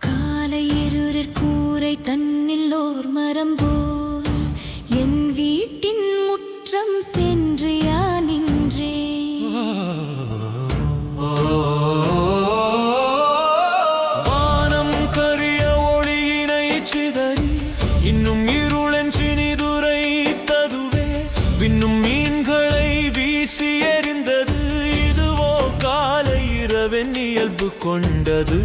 காலை இருளில் கூரை தன்னில் ஓர் மரம் போல் என் வீட்டின் முற்றம் சென்றியா நின்றே. வானம் கரிய ஒளியினை சிதறி இன்னும் இருளென்றினிதுரைத்ததுவே விண்ணும் மீன்களை வீசி எறிந்தது. இதுவோ காலை இரவென் இயல்பு கொண்டது.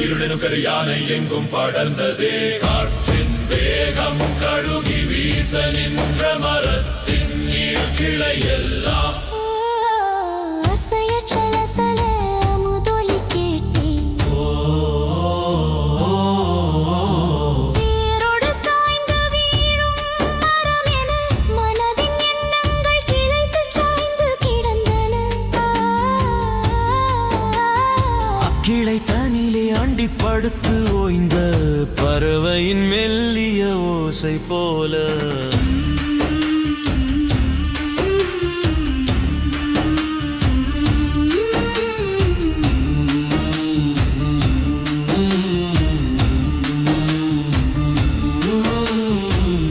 இருளினும் கரியானை எங்கும் படர்ந்ததே. காற்றின் வேகம் கழுகி வீச நின்ற மரத்தின் நீள் கிளை எல்லாம் அசைய சலசல முதலி கேட்டேன். வேரோடு சாய்ந்து வீழும் மரம் என மனதின் எண்ணங்கள் கிளைத்து சாய்ந்து கிடந்தன. கிளை தனிலே அண்டி படுத்து ஓய்ந்த பறவையின் மெல்லிய ஓசை போல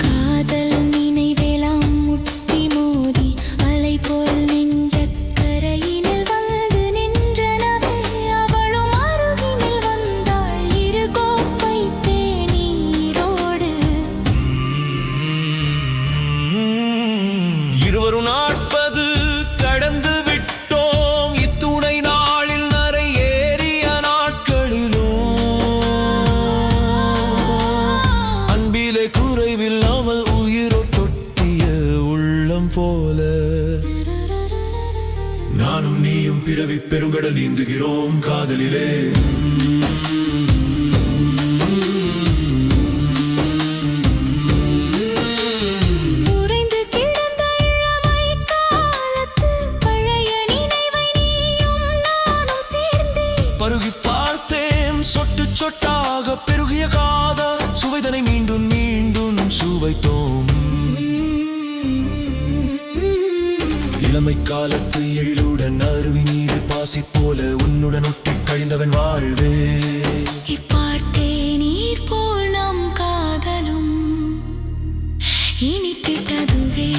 காதல் நினைவெல்லாம் முட்டி மோதி அலை போல் நெஞ்சக் கரையினில் வந்து நின்றனவே. அவளும் அருகினில் வந்தாள் இரு கோப்பை தேநீரோடு. இருவரும் 40 கடந்து விட்டோம். இத்துணை நாளில் நரை ஏறிய நாட்களிலும் அன்பிலே குறைவில்லாமல் உயிரோ தொட்டிய உள்ளம் போல நானும் நீயும் பிறவி பெருங்கடல் நீந்துகிறோம் காதலிலே. உறைந்து கிடந்த இளமை காலத்து பழைய நினைவை நீயும் நானும் சேர்ந்தே. பருகி பார்த்தேன் சொட்டு சொட்டாக பெருகிய காதல் சுவைதனை மீண்டும் மீண்டும் சுவைத்தோம். இளமை காலத்து எழிலுடன் அருவி நீரில் பாசி போல உன்னுடன் ஒட்டி கழிந்தவன் வாழ்வே. இப்பாட்டே நீர் போல் நம் காதலும் இனித்திட்டதுவே.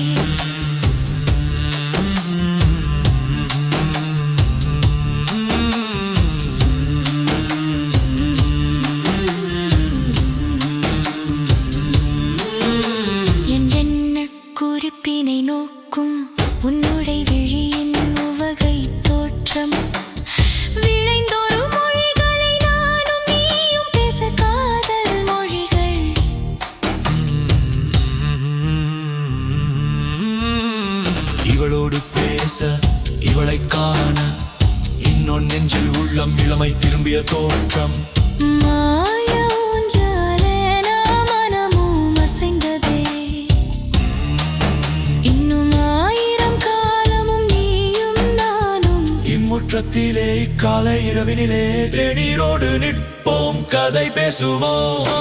என் எண்ணக் குறிப்பினை நோக்கும் உன்னுடை விழியின் உவகை தோற்றம் விளைந்தொரு மொழிகளை நானும் நீயும் பேச காதல் மொழிகள். இவளோடு பேச இவளை காண இன்னொன் நெஞ்சில் உள்ளம் இளமை திரும்பிய தோற்றம். மாய ஊஞ்சலென மனமும் அசைந்ததே. இன்னும் 1000 காலமும் நீயும் நானும் இம்முற்றத்திலே இக்காலை இரவினிலே தேநீரோடு நிற்போம் கதை பேசுவோம். ஆ